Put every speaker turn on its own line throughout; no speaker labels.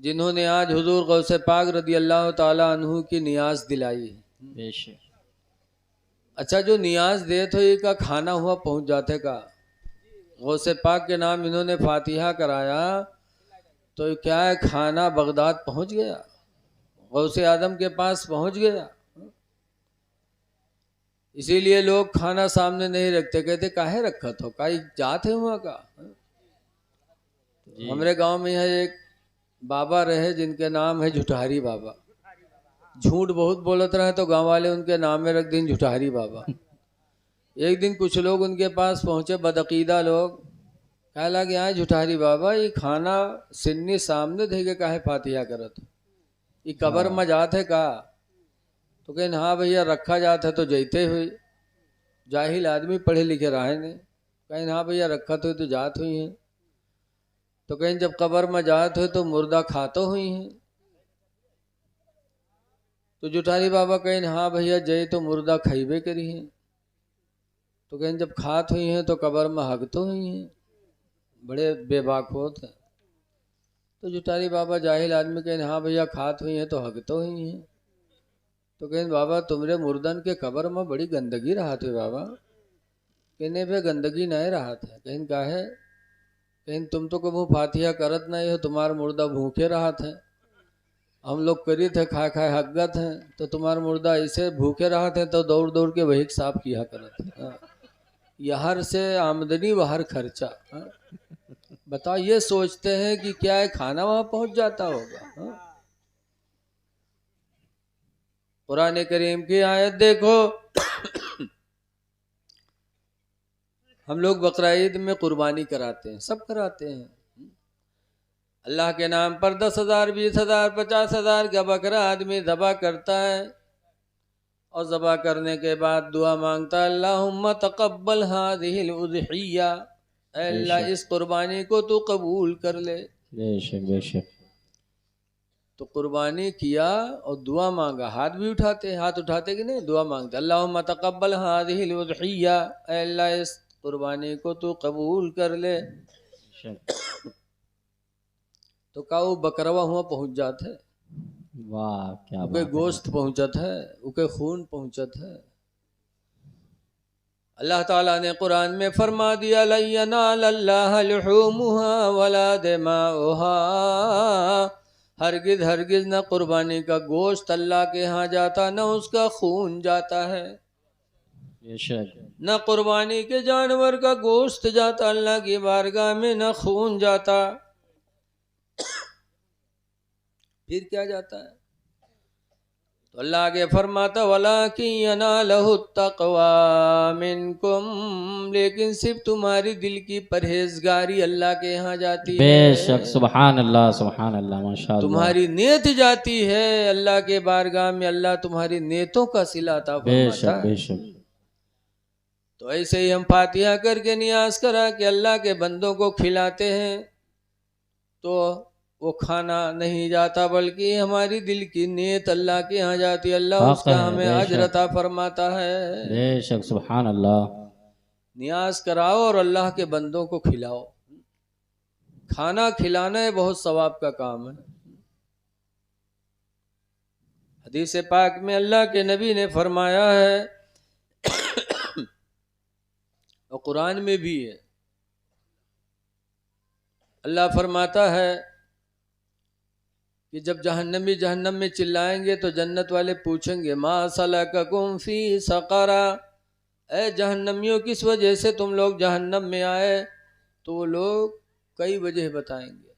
जिन्होंने आज हुजूर गौसे पाक रदी अल्लाह ताला अन्हु की नियाज दिलाई।
बेशक।
अच्छा, जो नियाज दे तो ये का खाना हुआ पहुंच जाते का। गौसे पाक के नाम इन्होंने फातिहा कराया तो क्या है, खाना बगदाद पहुंच गया, गौसे आदम के पास पहुंच गया। इसीलिए लोग खाना सामने नहीं रखते, कहते काहे रखा तो काई जात है वहाँ का।
जी।
हमारे गांव में है एक बाबा रहे जिनके नाम है झुठारी बाबा। झूठ बहुत बोलत रहे तो गांव वाले उनके नाम में रख दिन झुठारी बाबा। एक दिन कुछ लोग उनके पास पहुंचे, बदअकीदा लोग, कह लगे यहाँ झुठारी बाबा ये खाना सिन्नी सामने दे के काहे फातिहा करत, ये कबर
हाँ।
में जात है का। तो कहें हाँ भैया रखा जाता है तो जैते हुई। जाहिल आदमी पढ़े लिखे रहे ने, कहें हाँ भैया रखा तो जात हुई है। तो कहें जब कबर में जात हो तो मुर्दा खातो हुई हैं। तो जुठारी बाबा कहें हाँ भैया जय तो मुर्दा खैबे करी हैं। तो कहें जब खात हुई हैं तो कबर में हक तो हुई हैं। बड़े बेबाक होते हैं। तो जुठारी बाबा जाहिल आदमी कहें हाँ भैया खात हुई हैं तो हक तो हुई हैं। तो कहें बाबा तुमरे मुर्दन के कबर में बड़ी गंदगी रहा थे बाबा। कहने पे गंदगी नहीं रहा था। कहीं का है, कहीं तुम तो कबू फातिहा करत नहीं हो, तुम्हारा मुर्दा भूखे रहा था, हम लोग करी थे खा खाए हकगत हैं, तो तुम्हारा मुर्दा ऐसे भूखे रहा थे तो दौड़ दौड़ के वही साफ किया करत है। यहाँ से आमदनी बाहर खर्चा। बताओ, ये सोचते हैं कि क्या है खाना वहां पहुंच जाता होगा। कुरान करीम की आयत देखो। हम लोग बकरा ईद में कुर्बानी कराते हैं, सब कराते हैं। अल्लाह के नाम पर 10,000 20,000 50,000 का बकरा आदमी ज़बा करता है और ज़बा करने के बाद दुआ मांगता है अल्लाहुम्मा तक़ब्बल हाज़िहिल उज़हिय्या, अल्लाह इस कुर्बानी को तू कबूल कर ले।
बेशक बेशक।
तो कुर्बानी किया और दुआ मांगा, हाथ भी उठाते, हाथ उठाते कि नहीं, दुआ मांगते अल्लाहुम्मा तक़ब्बल हाज़िहिल उज़हिय्या, अल्लाह इस कुर्बानी को तू कबूल कर ले। तो का वो बकरवा हुआ पहुंच जाता है,
वाह क्या
उके
बात
गोश्त पहुंचत है, उके खून पहुंचत है। अल्लाह ताला ने कुरान में फरमा दिया लन यनालल्लाह लुहूमुहा वला दिमाउहा, हरगिज हरगिज न कुर्बानी का गोश्त अल्लाह के यहाँ जाता, न उसका खून जाता है।
बेशक।
न कुर्बानी के जानवर का गोश्त जाता अल्लाह की बारगाह में, न खून जाता। फिर क्या जाता है? तो अल्लाह आगे फरमाता वलाकिन यनालहु तक़वा मिनकुम, लेकिन सिर्फ तुम्हारी दिल की परहेजगारी अल्लाह के यहाँ जाती है।
बेशक। सुभान अल्लाह सुभान अल्लाह माशाअल्लाह।
तुम्हारी नीयत जाती है अल्लाह के बारगाह में, अल्लाह तुम्हारी नीयतों का सिला अता फरमाता
बेशक
है।
बेशक।
तो ऐसे ही हम फातिहा करके नियाज करा के अल्लाह के बंदों को खिलाते हैं तो वो खाना नहीं जाता, बल्कि हमारी दिल की नीयत अल्लाह के यहाँ जाती है, अल्लाह
हक
उसका
है।
हमें अजर
बेशक
अता फरमाता है।
बेशक। सुभान अल्लाह।
नियाज कराओ और अल्लाह के बंदों को खिलाओ। खाना खिलाना है बहुत सवाब का काम है। हदीस पाक में अल्लाह के नबी ने फरमाया है और कुरान में भी है, अल्लाह फरमाता है कि जब जहन्नमी जहन्नम में चिल्लाएंगे तो जन्नत वाले पूछेंगे मा सलककुम फी सक़रा, ए जहन्नमियों किस वजह से तुम लोग जहन्नम में आए। तो वो लोग कई वजह बताएंगे।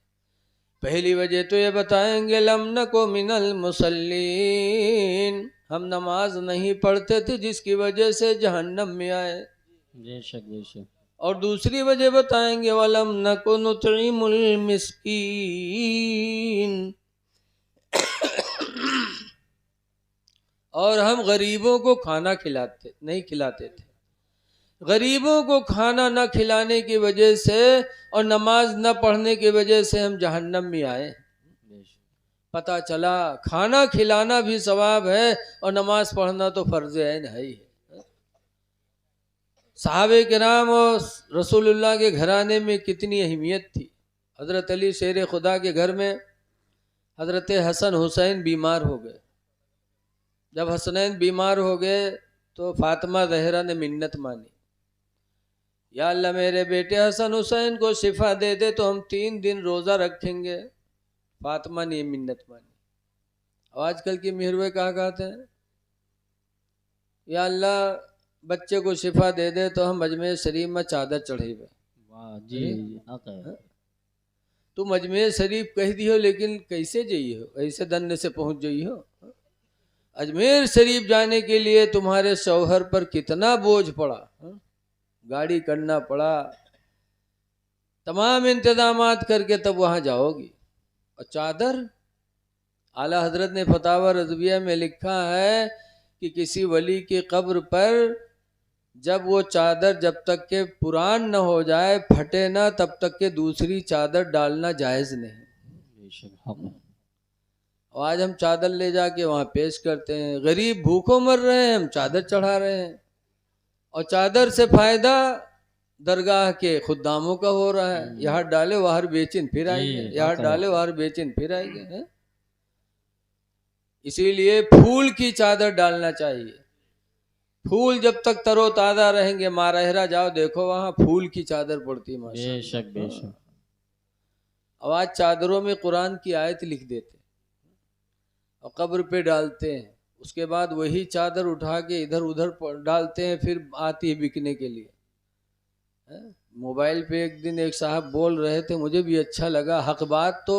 पहली वजह तो ये बताएंगे लम नको मिनल मुसल्लीन, हम नमाज नहीं पढ़ते थे जिसकी वजह से जहन्नम में आए।
बेशक बेशक।
और दूसरी वजह बताएंगे वलम नको नुतइमुल मिस्कीन, और हम गरीबों को खाना नहीं खिलाते थे। गरीबों को खाना न खिलाने की वजह से और नमाज न पढ़ने की वजह से हम जहन्नम में आए। पता चला खाना खिलाना भी सवाब है और नमाज पढ़ना तो फर्ज ऐन है ही है। सहाबे किराम और रसूलुल्लाह के घराने में कितनी अहमियत थी। हजरत अली शेर खुदा के घर में हजरत हसन हुसैन बीमार हो गए। जब हसनैन बीमार हो गए तो फातिमा जहरा ने मिन्नत मानी, या अल्लाह मेरे बेटे हसन हुसैन को शिफा दे दे तो हम 3 दिन रोज़ा रखेंगे। फातिमा ने ये मिन्नत मानी। और आजकल की मिहरवे कहा कहते हैं, या अल्लाह बच्चे को शिफा दे दे तो हम अजमेर शरीफ में चादर चढ़ेबे।
वाह जी
हाँ? तुम अजमेर शरीफ कह दियो लेकिन कैसे जाइए, ऐसे दन्ने से पहुंच जाइए। अजमेर शरीफ जाने के लिए तुम्हारे शौहर पर कितना बोझ पड़ा, गाड़ी करना पड़ा, तमाम इंतजामात करके तब वहां जाओगी। और चादर, आला हजरत ने फतावा रज़विया में लिखा है कि किसी वली की कब्र पर जब वो चादर जब तक के पुरान न हो जाए, फटे ना, तब तक के दूसरी चादर डालना जायज़ नहीं। और आज हम चादर ले जाके वहाँ पेश करते हैं। गरीब भूखों मर रहे हैं, हम चादर चढ़ा रहे हैं। और चादर से फायदा दरगाह के खुद्दामों का हो रहा है। यहाँ डाले वहाँ बेचिन फिर आएंगे, यहाँ डाले वहाँ बेचिन फिर आएंगे। इसीलिए फूल की चादर डालना चाहिए। फूल जब तक तरोताज़ा रहेंगे, मारहरा जाओ देखो वहाँ फूल की चादर पड़ती है माशाअल्लाह।
बेशक बेशक।
अब आज चादरों में कुरान की आयत लिख देते और कब्र पे डालते हैं, उसके बाद वही चादर उठा के इधर उधर डालते हैं, फिर आती है बिकने के लिए। मोबाइल पे एक दिन एक साहब बोल रहे थे, मुझे भी अच्छा लगा। हक बात तो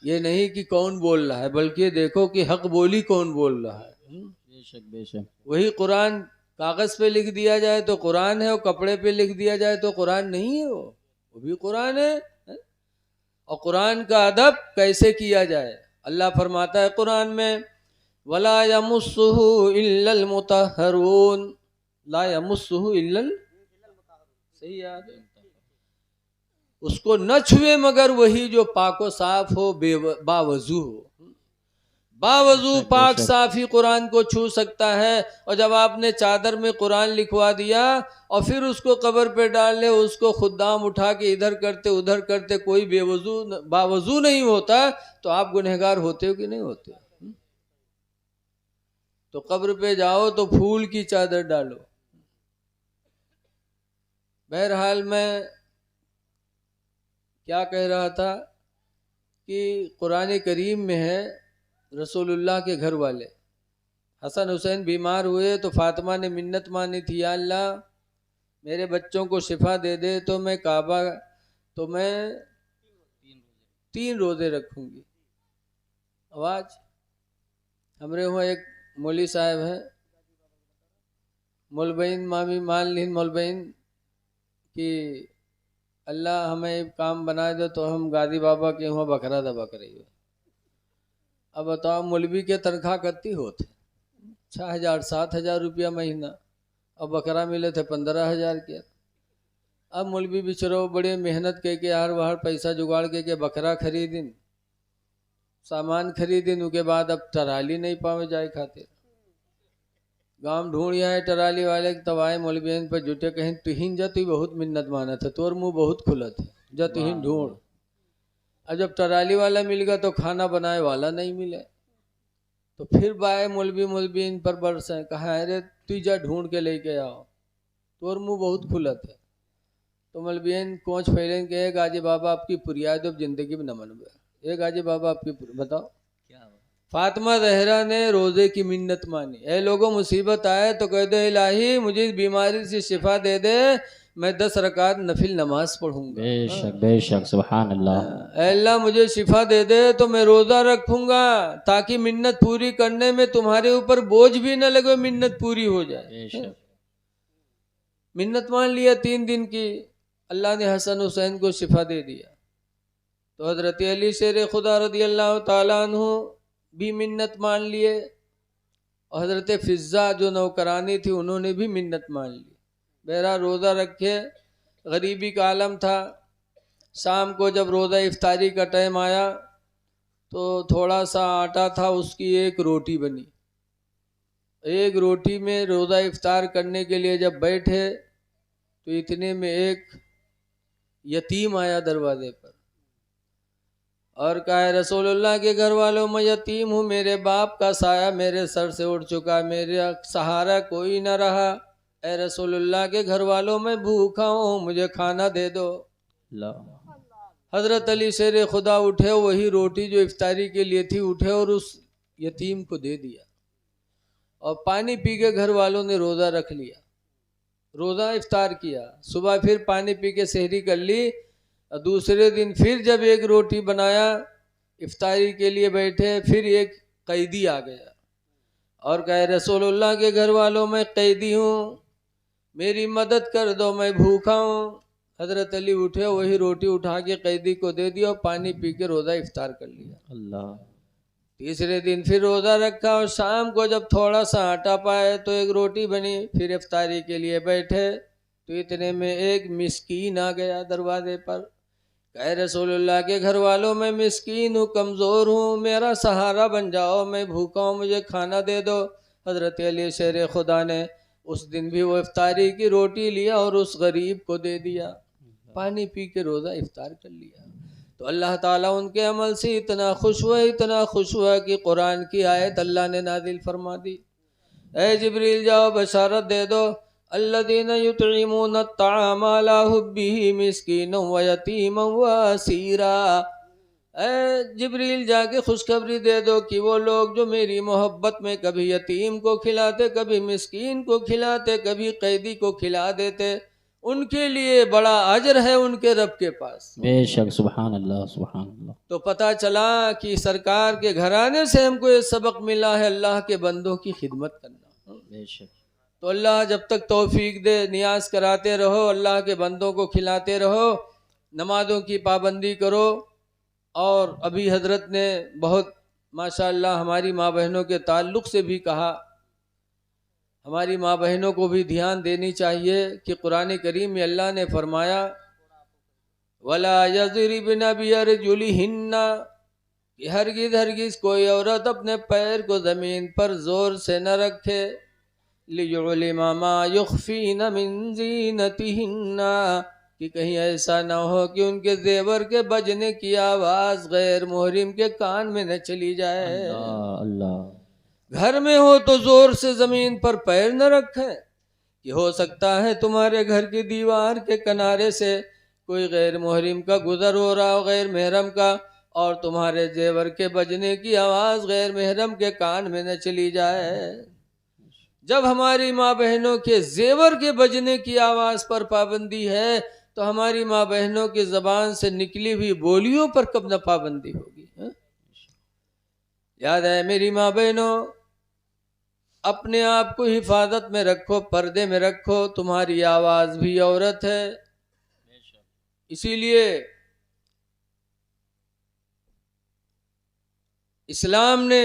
ये नहीं कि कौन बोल रहा है, बल्कि देखो कि हक बोली कौन बोल रहा है।
बेशक बेशक।
वही कुरान कागज पे लिख दिया जाए तो कुरान है, और कपड़े पे लिख दिया जाए तो कुरान नहीं है। वो भी कुरान है। और कुरान का अदब कैसे किया जाए, अल्लाह फरमाता है कुरान में, वला यमुस्सुहु इल्लल मुतहहरून, ला यमुस्सुहु इल्लल, सही याद है, उसको न छुए मगर वही जो पाको साफ हो, बावजू हो। बावजू पाक साफ ही कुरान को छू सकता है। और जब आपने चादर में कुरान लिखवा दिया और फिर उसको कब्र पे डाल ले, उसको खुद्दाम उठा के इधर करते उधर करते, कोई बावजू नहीं होता, तो आप गुनहगार होते हो कि नहीं होते? तो कब्र पे जाओ तो फूल की चादर डालो। बहरहाल मैं क्या कह रहा था कि कुरान करीम में है, रसूलुल्लाह के घर वाले हसन हुसैन बीमार हुए तो फातिमा ने मिन्नत मानी थी, या अल्लाह मेरे बच्चों को शिफा दे दे तो मैं काबा, तो मैं 3 रोज़े रखूंगी। आवाज हमरे वहाँ एक मौली साहब हैं, मौलबीन मामी मान लीन मौलबीन कि अल्लाह हमें एक काम बना दो तो हम गाजी बाबा के वहाँ बकरा दबा करेंगे। अब बताओ मौलवी के तनख्वाह कत्ती होते 6,000 7,000 रुपया महीना, और बकरा मिले थे 15,000 के। अब मौलवी बिचरो बड़े मेहनत के यार वहार पैसा जुगाड़ के बकरा खरीदिन, सामान खरीदिन, उसके बाद अब टराली नहीं पावे जाए खातिर। गांव ढूंढ आए टराली वाले, तब आए मौलवियन पर जुटे, कहीं तुहिन जा, तु बहुत मिन्नत माना था, तोर मुँह बहुत खुला था, जा तुहिन ढूंढ। अब जब टराली वाला मिल गया तो खाना बनाए वाला नहीं मिले, तो फिर बाए मौलवी इन पर बरसे, कहा अरे तू जा ढूंढ के लेके आओ, तोर मुँह बहुत खुला था। तो मौलवीन कोच फैलन के, गाजी बाबा आपकी पुरियाद अब जिंदगी में न मनबे, ये गाजी बाबा आपकी बताओ क्या। फातिमा जहरा ने रोजे की मिन्नत मानी, ए लोगों मुसीबत आए तो कह दो इलाही मुझे इस बीमारी से शिफा दे दे, मैं 10 रकात नफिल नमाज पढ़ूंगा।
बेशक बेशक, सुभान अल्लाह।
अल्लाह मुझे शिफा दे दे तो मैं रोजा रखूंगा, ताकि मिन्नत पूरी करने में तुम्हारे ऊपर बोझ भी न लगे, मिन्नत पूरी हो जाए। मिन्नत मान लिया 3 दिन की, अल्लाह ने हसन हुसैन को शिफा दे दिया। तो हजरत अली शेर खुदा रदी अल्लाह ताला अन्हु भी मिन्नत मान लिए, और हजरत फिज़्ज़ा जो नौकरानी थी उन्होंने भी मिन्नत मान ली। बहरा रोज़ा रखे, गरीबी का आलम था। शाम को जब रोज़ा इफ्तारी का टाइम आया तो थोड़ा सा आटा था, उसकी एक रोटी बनी। एक रोटी में रोज़ा इफ्तार करने के लिए जब बैठे तो इतने में एक यतीम आया दरवाजे पर, और कहा है रसूलुल्लाह के घर वालों मैं यतीम हूँ, मेरे बाप का साया मेरे सर से उठ चुका, मेरा सहारा कोई न रहा। ए रसूलुल्लाह के घर वालों मैं भूखा हूँ, मुझे खाना दे दो।
अल्लाह।
हजरत अली शेर खुदा उठे, वही रोटी जो इफ्तारी के लिए थी उठे और उस यतीम को दे दिया और पानी पी के घर वालों ने रोज़ा रख लिया, रोज़ा इफ्तार किया। सुबह फिर पानी पी के सहरी कर ली। दूसरे दिन फिर जब एक रोटी बनाया इफ्तारी के लिए बैठे, फिर एक कैदी आ गया और कहे रसूलुल्लाह के घर वालों मैं कैदी हूँ, मेरी मदद कर दो, मैं भूखा हूँ। हजरत अली उठे, वही रोटी उठा के कैदी को दे दिया और पानी पी के रोज़ा इफ्तार कर लिया।
अल्लाह।
तीसरे दिन फिर रोज़ा रखा और शाम को जब थोड़ा सा आटा पाए तो एक रोटी बनी, फिर इफ्तारी के लिए बैठे तो इतने में एक मिस्कीन आ गया दरवाजे पर। कहे रसूलुल्लाह के घर वालों मैं मिस्कीन हूँ, कमज़ोर हूँ, मेरा सहारा बन जाओ, मैं भूखा हूँ, मुझे खाना दे दो। हज़रत अली शेर खुदा ने उस दिन भी वो इफ्तारी की रोटी लिया और उस गरीब को दे दिया, पानी पी के रोज़ा इफ्तार कर लिया। तो अल्लाह ताला उनके अमल से इतना खुश हुआ, इतना खुश हुआ कि कुरान की आयत अल्लाह ने नाजिल फरमा दी, ए जिब्रील जाओ बशारत दे दो, अल्लज़ीना युतइमूना अत्ताअम अला हुब्बिही मिस्कीनन व यतीमन व असीरा। ए जिब्रील जाके खुशखबरी दे दो कि वो लोग जो मेरी मोहब्बत में कभी यतीम को खिलाते, कभी मिस्कीन को खिलाते, कभी कैदी को खिला देते, उनके लिए बड़ा अजर है उनके रब के पास।
बेशक सुभान अल्लाह सुभान अल्लाह।
तो पता चला कि सरकार के घराने से हमको ये सबक मिला है अल्लाह के बंदों की खिदमत करना।
बेशक।
तो अल्लाह जब तक तौफीक दे, नियाज कराते रहो, अल्लाह के बंदों को खिलाते रहो, नमाज़ों की पाबंदी करो। और अभी हजरत ने बहुत माशाअल्लाह हमारी माँ बहनों के ताल्लुक़ से भी कहा, हमारी माँ बहनों को भी ध्यान देनी चाहिए कि कुरान करीम में अल्लाह ने फरमाया वला यज़रिबना बिअरजुलिहिन्ना, कि हरगिज़ हरगिज़ कोई औरत अपने पैर को ज़मीन पर ज़ोर से न रखे, लियुलिमा मा युख्फीना मिन ज़ीनतिहिन्ना, कि कहीं ऐसा ना हो कि उनके जेवर के बजने की आवाज़ गैर मुहरिम के कान में न चली जाए।
अल्लाह अल्लाह।
घर में हो तो जोर से जमीन पर पैर न रखें, कि हो सकता है तुम्हारे घर की दीवार के किनारे से कोई गैर मुहरिम का गुजर हो रहा हो, गैर महरम का, और तुम्हारे जेवर के बजने की आवाज़ गैर महरम के कान में न चली जाए। जब हमारी माँ बहनों के जेवर के बजने की आवाज़ पर पाबंदी है तो हमारी माँ बहनों की ज़बान से निकली हुई बोलियों पर कब न पाबंदी होगी, है? याद है मेरी माँ बहनों, अपने आप को हिफाजत में रखो, पर्दे में रखो, तुम्हारी आवाज़ भी औरत है। इसीलिए इस्लाम ने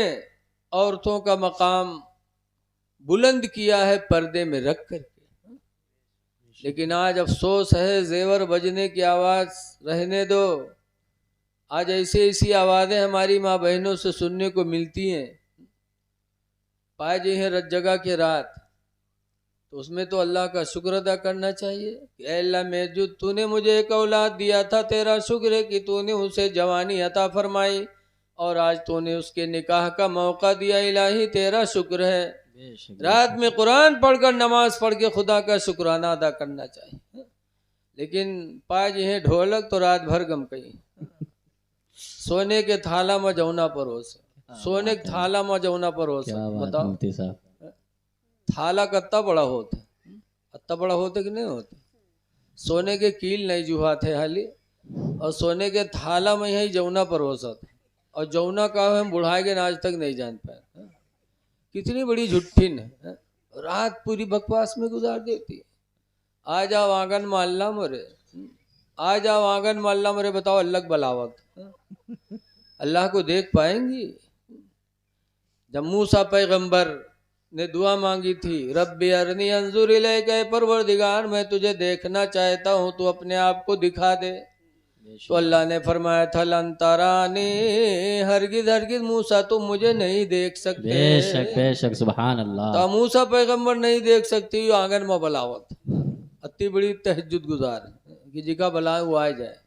औरतों का मकाम बुलंद किया है पर्दे में रख करके। लेकिन आज अफसोस है, जेवर बजने की आवाज़ रहने दो, आज ऐसी ऐसी आवाज़ें हमारी माँ बहनों से सुनने को मिलती हैं। पाए जी हैं रत जगह के रात, तो उसमें तो अल्लाह का शुक्र अदा करना चाहिए कि अल्लाह मौजूद तूने मुझे एक औलाद दिया था, तेरा शुक्र है कि तूने उसे जवानी अता फरमाई और आज तूने उसके निकाह का मौका दिया, इलाही तेरा शुक्र है। रात में कुरान पढ़कर नमाज पढ़ के खुदा का शुक्राना अदा करना चाहिए। लेकिन पाए जी हैं ढोलक तो रात भर गम कहीं, सोने के थाला में जौना परोस, सोने के थाला में जौना परोस। बताओ थाला कत्ता बड़ा होता, अत्ता बड़ा होता कि नहीं होता? सोने के कील नहीं जुहा थे हाली, और सोने के थाला में यही जौना परोस होता, और जौना का हम बुढ़ाए के आज तक नहीं जान पाए। कितनी बड़ी झुट्ठिन है, रात पूरी बकवास में गुजार देती। आ जाओ आंगन में अल्लाह मरे, आ जाओ आंगन में अल्लाह मरे, बताओ अल्लाह बलावत, अल्लाह को देख पाएंगी? जब मूसा पैगंबर ने दुआ मांगी थी, रब्बी अरनी अंजुर इलैका, परवरदिगार मैं तुझे देखना चाहता हूँ, तू अपने आप को दिखा दे। तो अल्लाह ने फरमाया था लन तरानी, हरगिज हरगिज मूसा तुम मुझे नहीं देख सकते।
बेशक बेशक सुभान अल्लाह।
तो मूसा पैगंबर नहीं देख सकती, आंगन में बलावत, अति बड़ी तहज्जुद गुजार कि जिका बला वो आ जाए।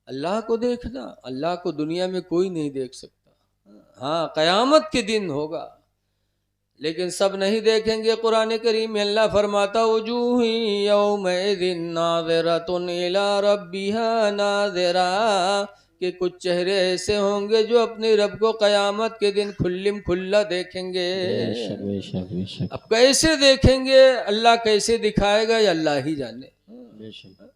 अल्लाह को देखना, अल्लाह को दुनिया में कोई नहीं देख सकता। हाँ, क़यामत के दिन होगा, लेकिन सब नहीं देखेंगे। कुरान करीम में अल्लाह फरमाता वजूही यौमइज़िन नाज़िरतुन इला रब्बिहा नाज़िरा, कि कुछ चेहरे ऐसे होंगे जो अपने रब को क़यामत के दिन खुल्लिम खुल्ला देखेंगे।
बेशक बेशक बेशक
अब कैसे देखेंगे, अल्लाह कैसे दिखाएगा, ये अल्लाह ही जाने।
बेशक।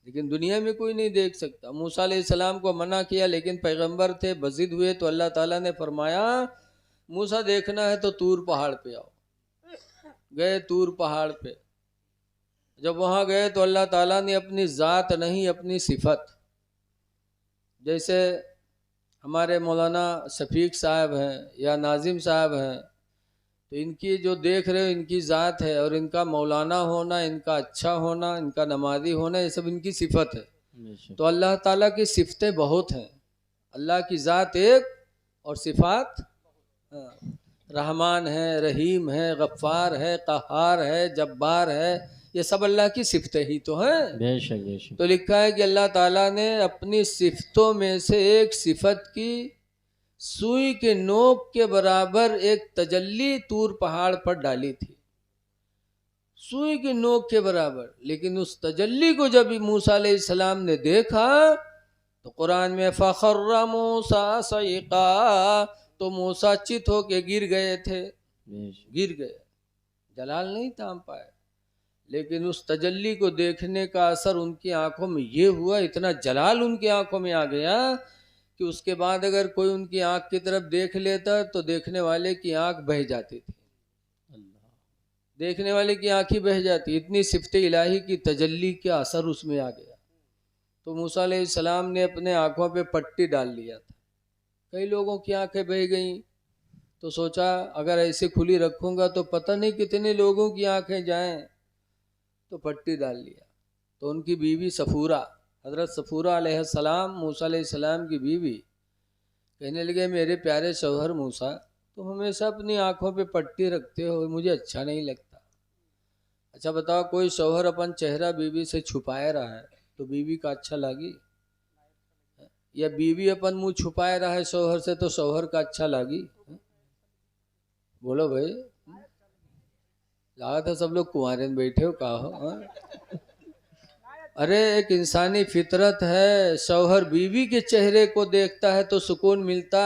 लेकिन दुनिया में कोई नहीं देख सकता। मूसा अलैहिस्सलाम को मना किया, लेकिन पैगंबर थे, बज़िद हुए, तो अल्लाह ताला ने फरमाया मूसा देखना है तो तूर पहाड़ पे आओ। गए तूर पहाड़ पे, जब वहाँ गए तो अल्लाह ताला ने अपनी ज़ात नहीं, अपनी सिफत, जैसे हमारे मौलाना शफीक साहब हैं या नाजिम साहब हैं, तो इनकी जो देख रहे हो इनकी ज़ात है, और इनका मौलाना होना, इनका अच्छा होना, इनका नमाजी होना, ये सब इनकी सिफत है। तो अल्लाह ताला की सिफतें बहुत हैं। अल्लाह की ज़ात एक और सिफात, रहमान है, रहीम है, गफ्फार है, क़हार है, जब्बार है, ये सब अल्लाह की सिफतें ही तो हैं।
बेशक बेशक।
तो लिखा है कि अल्लाह ताला ने अपनी सिफतों में से एक सिफत की सुई के नोक के बराबर एक तजल्ली तूर पहाड़ पर डाली थी, सुई के नोक के बराबर। लेकिन उस तजल्ली को जब मूसा अलैहिस्सलाम ने देखा तो कुरान में फ़ख़र्र मूसा सईक़ा, तो मूसा चित होके गिर गए थे, गिर गए, जलाल नहीं थाम पाए। लेकिन उस तजल्ली को देखने का असर उनकी आंखों में ये हुआ, इतना जलाल उनकी आंखों में आ गया कि उसके बाद अगर कोई उनकी आंख की तरफ देख लेता तो देखने वाले की आंख बह जाती थी, देखने वाले की आंख ही बह जाती। इतनी सिफत इलाही की तजल्ली का असर उसमें आ गया। तो मूसा अलैहिस्सलाम ने अपने आंखों पे पट्टी डाल लिया था। कई लोगों की आंखें बह गईं, तो सोचा अगर ऐसे खुली रखूंगा तो पता नहीं कितने लोगों की आंखें जाएं, तो पट्टी डाल लिया। तो उनकी बीवी सफूरा, हज़रत सफूरा अलैहिस्सलाम, मूसा अलैहिस्सलाम की बीवी, कहने लगे मेरे प्यारे शौहर मूसा, तुम हमेशा अपनी आंखों पे पट्टी रखते हो, मुझे अच्छा नहीं लगता। अच्छा बताओ, कोई शौहर अपन चेहरा बीवी से छुपाए रहा है तो बीवी का अच्छा लगी, या बीवी अपन मुंह छुपाए रहा है शौहर से तो शौहर का अच्छा लगी? बोलो भाई, लगा था सब लोग कुंवारे में बैठे हो, कहा हो? अरे एक इंसानी फितरत है, शौहर बीवी के चेहरे को देखता है तो सुकून मिलता,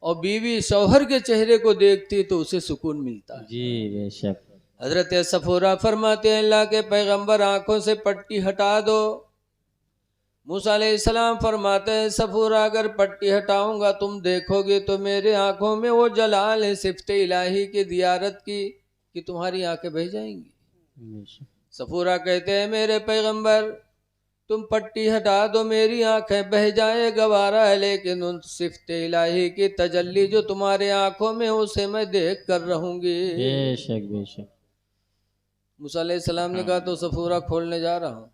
और बीवी शौहर के चेहरे को देखती तो उसे सुकून मिलता है।
जी बेशक।
हजरत सफूरा फरमाते हैं अल्लाह के पैगंबर आंखों से पट्टी हटा दो। मूसा अलैहिस्सलाम फरमाते हैं सफूरा अगर पट्टी हटाऊंगा तुम देखोगे तो मेरे आंखों में वो जलाल है सिफत इलाही की दियारत की, कि तुम्हारी आंखें बह जाएंगी। सफूरा कहते हैं मेरे पैगंबर तुम पट्टी हटा दो, मेरी आंखें बह जाए गवारा है, लेकिन उन सिफत इलाही की तजल्ली जो तुम्हारे आंखों में उसे मैं देख कर रहूंगी।
बेशक बेशक।
मूसा अलैहिस्सलाम ने कहा तो सफूरा खोलने जा रहा हूँ,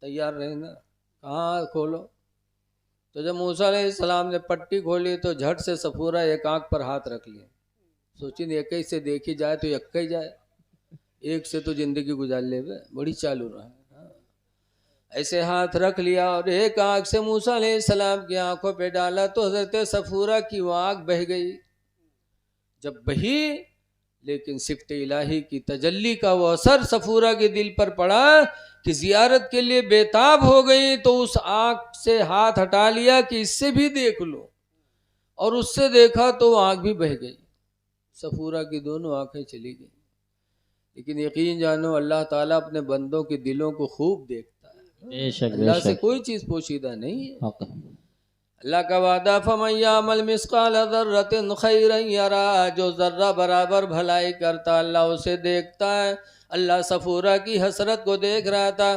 तैयार रहना। कहाँ खोलो? तो जब मूसा अलैहिस्सलाम ने पट्टी खोली तो झट से सफूरा एक आंख पर हाथ रख लिया। सोची एक ही से देखी जाए तो एक ही जाए, एक से तो जिंदगी गुजार ले, बड़ी चालू रहा। ऐसे हाथ रख लिया और एक आंख से मूसा अलैहिस्सलाम की आंखों पे डाला तो हजरत सफूरा की वो आंख बह गई। जब बही, लेकिन सिफत इलाही की तजल्ली का वो असर सफूरा के दिल पर पड़ा कि जियारत के लिए बेताब हो गई, तो उस आंख से हाथ हटा लिया कि इससे भी देख लो, और उससे देखा तो आंख भी बह गई। सफूरा की दोनों आंखें चली गई। लेकिन यकीन जानो अल्लाह ताला अपने बंदों के दिलों को खूब देखता है।
बेशक
अल्लाह से
बेशक।
कोई चीज पोशीदा नहीं है।
हक।
अल्लाह का वादा फमन यामल मिस्काल ज़र्रतिन खैरन यरा, जो जर्रा बराबर भलाई करता अल्लाह उसे देखता है। अल्लाह सफूरा की हसरत को देख रहा था,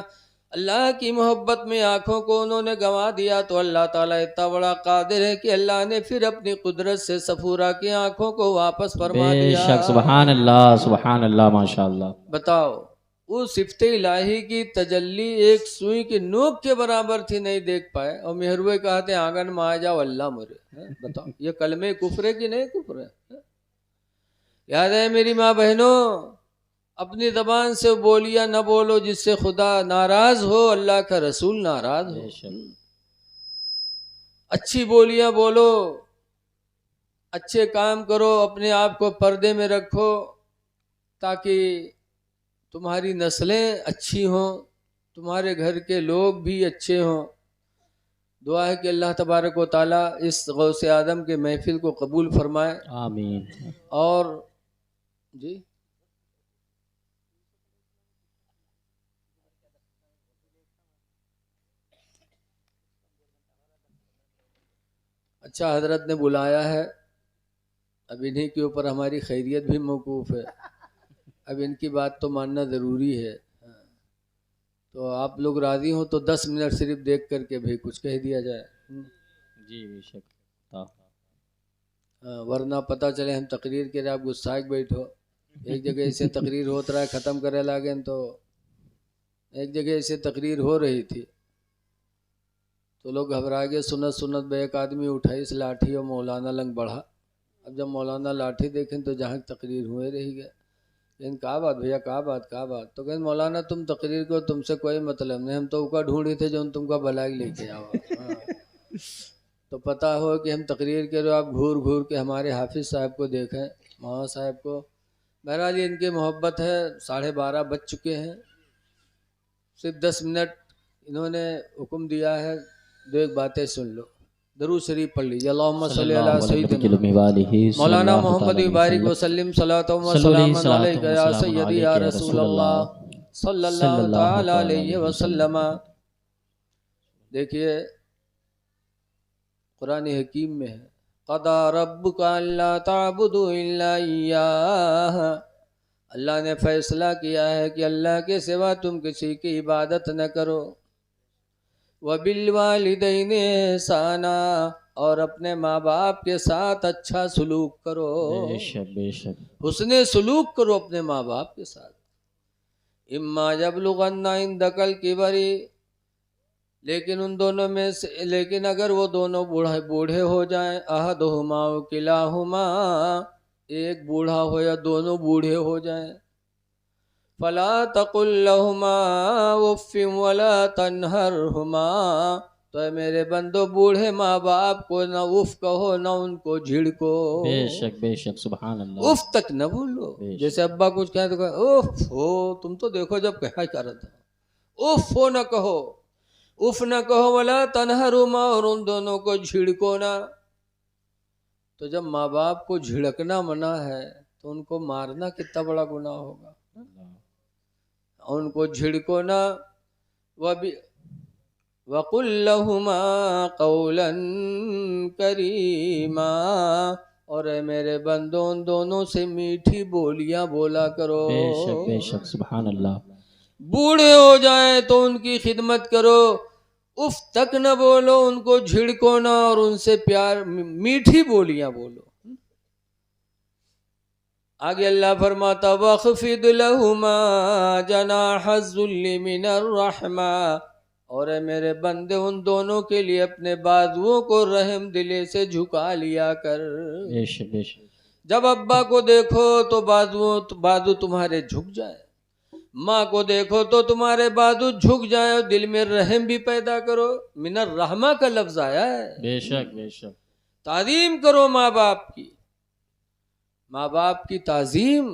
अल्लाह की मोहब्बत में आंखों को उन्होंने गंवा दिया, तो अल्लाह ताला इतना बड़ा कादिर है कि अल्लाह ने फिर अपनी कुदरत से सफूरा की आंखों को वापस फरमा दिया।
बेशक सुभान अल्लाह माशाअल्लाह।
बताओ, उस सिफत इलाही की तजल्ली एक सुई की नोक के बराबर थी, नहीं देख पाए, और मेहरुए कहते आंगन में आ जाओ अल्लाह मुरे। बताओ ये कलमे कुफ्र है कि नहीं कुफ्र है? याद है मेरी माँ बहनों, अपनी जबान से बोलिया न बोलो जिससे खुदा नाराज हो, अल्लाह का रसूल नाराज हो। अच्छी बोलियां बोलो, अच्छे काम करो, अपने आप को पर्दे में रखो ताकि तुम्हारी नस्लें अच्छी हों, तुम्हारे घर के लोग भी अच्छे हों। दुआ है कि अल्लाह तबारक व ताला इस गौसे आदम के महफिल को कबूल फरमाए।
आमीन।
और जी अच्छा, हजरत ने बुलाया है, अब इन्हीं के ऊपर हमारी खैरियत भी मौकूफ़ है। अब इनकी बात तो मानना ज़रूरी है। तो आप लोग राज़ी हो तो 10 मिनट सिर्फ देख करके भाई कुछ कह दिया जाए।
जी बेशक।
वरना पता चले हम तकरीर के लिए आप गुस्सा के बैठो। एक जगह से तकरीर होता रहा, ख़त्म करे लागे तो एक जगह से तकरीर हो रही थी तो लोग घबरा गए। सुनत सुनत बे एक आदमी उठाई इस लाठी और मौलाना लंग बढ़ा। अब जब मौलाना लाठी देखें तो जहाँ तकरीर हुए रही गए। लेकिन कहा बात भैया, कहा बात। तो कहते मौलाना तुम तकरीर को, तुमसे कोई मतलब नहीं, हम तो उका ढूंढे थे जो तुमका भलाई लेके आओ। हाँ। तो पता हो कि हम तकरीर के लिए आप घूर घूर के हमारे हाफिज़ साहब को देखें, मौलाना साहब को। बहरहाल ये इनकी मोहब्बत है। 12:30 बज चुके हैं, सिर्फ 10 मिनट इन्होंने हुक्म दिया है। दो एक बातें सुन लो, दरूद शरीफ पढ़ लीजिए। अल्लाहुम्मा सल्ली अला सय्यिदिना मौलाना मोहम्मद बारिक वसल्लम सलातो व सलामन अलैका या सय्यदी या रसूल अल्लाह सल्लल्लाहु तआला अलैहि वसल्लम। देखिए कुरान हकीम में है, क़दा रब्बुका अल्ला ताबुदु इल्ला इय्याह। अल्लाह ने फैसला किया है कि अल्लाह के सिवा तुम किसी की इबादत न करो। वबिल वालिदैनि एहसाना, और अपने माँ बाप के साथ अच्छा सलूक करो।
बेशक बेशक।
हुस्ने सलूक करो अपने माँ बाप के साथ। इम्मा यबलुगन्ना इंदकल किबरी, लेकिन उन दोनों में से, लेकिन अगर वो दोनों बूढ़े हो जाएं, अहदुहुमा व किलाहुमा, एक बूढ़ा हो या दोनों बूढ़े हो जाएं, फला तकुल लहुमा उफ़्फ़िन वला तन्हरहुमा, तो मेरे बंदो बूढ़े माँ बाप को न उफ कहो न उनको झिड़को।
बेशक बेशक, सुभान अल्लाह।
उफ तक न बोलो। जैसे अब्बा कुछ कहे तो कहे उफ हो, तुम तो देखो जब क्या कर रहा था। उफ हो न कहो, उफ न कहो, वला तन्हरुमा, और उन दोनों को झिड़को ना। तो जब माँ बाप को झिड़कना मना है तो उनको मारना कितना बड़ा गुनाह होगा। उनको झिड़को ना। वकुल लहुमा कौलन करीमा, और मेरे बंदों उन दोनों से मीठी बोलियां बोला करो।
बेशक बेशक, सुभान अल्लाह।
बूढ़े हो जाए तो उनकी खिदमत करो, उफ तक न बोलो, उनको झिड़को ना, और उनसे प्यार मीठी बोलियां बोलो। आगे अल्लाह फरमाता वख़्फ़िद लहुमा जनाहज़्ज़ुल्लि मिनर रहमा, और मेरे बंदे उन दोनों के लिए अपने बाजुओं को रहम दिले से झुका लिया कर।
बेशक बेशक।
जब अब्बा को देखो तो बाजू तुम्हारे झुक जाए, माँ को देखो तो तुम्हारे बाजू झुक जाए, और दिल में रहम भी पैदा करो। मिनर रहमा का लफ्ज आया है।
बेशक बेशक।
ताज़ीम करो माँ बाप की, माँ बाप की ताज़ीम।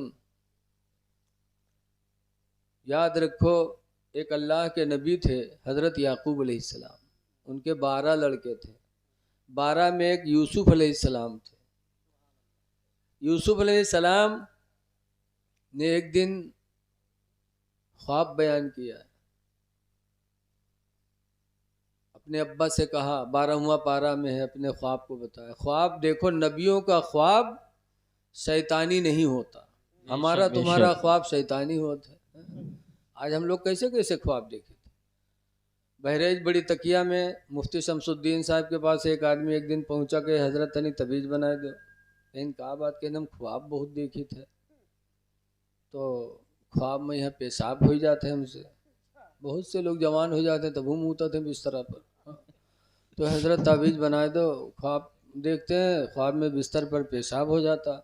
याद रखो, एक अल्लाह के नबी थे हज़रत याकूब अलैहिस्सलाम, उनके 12 लड़के थे। 12 में एक यूसुफ अलैहिस्सलाम थे। यूसुफ अलैहिस्सलाम ने एक दिन ख्वाब बयान किया, अपने अब्बा से कहा, 12वां पारा में है, अपने ख्वाब को बताया। ख्वाब देखो, नबियों का ख्वाब शैतानी नहीं होता, हमारा तुम्हारा ख्वाब शैतानी होता है। आज हम लोग कैसे कैसे ख्वाब देखे थे। बहरेज बड़ी तकिया में मुफ्ती शमसुद्दीन साहब के पास एक आदमी एक दिन पहुंचा के हजरत तनी तबीज़ बनाए दो। लेकिन कहा बात के हम ख्वाब बहुत देखे थे, तो ख्वाब में यहाँ पेशाब हो जाते हैं हमसे। बहुत से लोग जवान हो जाते हैं तब हम मुँहते थे बिस्तर पर। तो हजरत तावीज़ बनाए दो, ख्वाब देखते हैं ख्वाब में बिस्तर पर पेशाब हो जाता।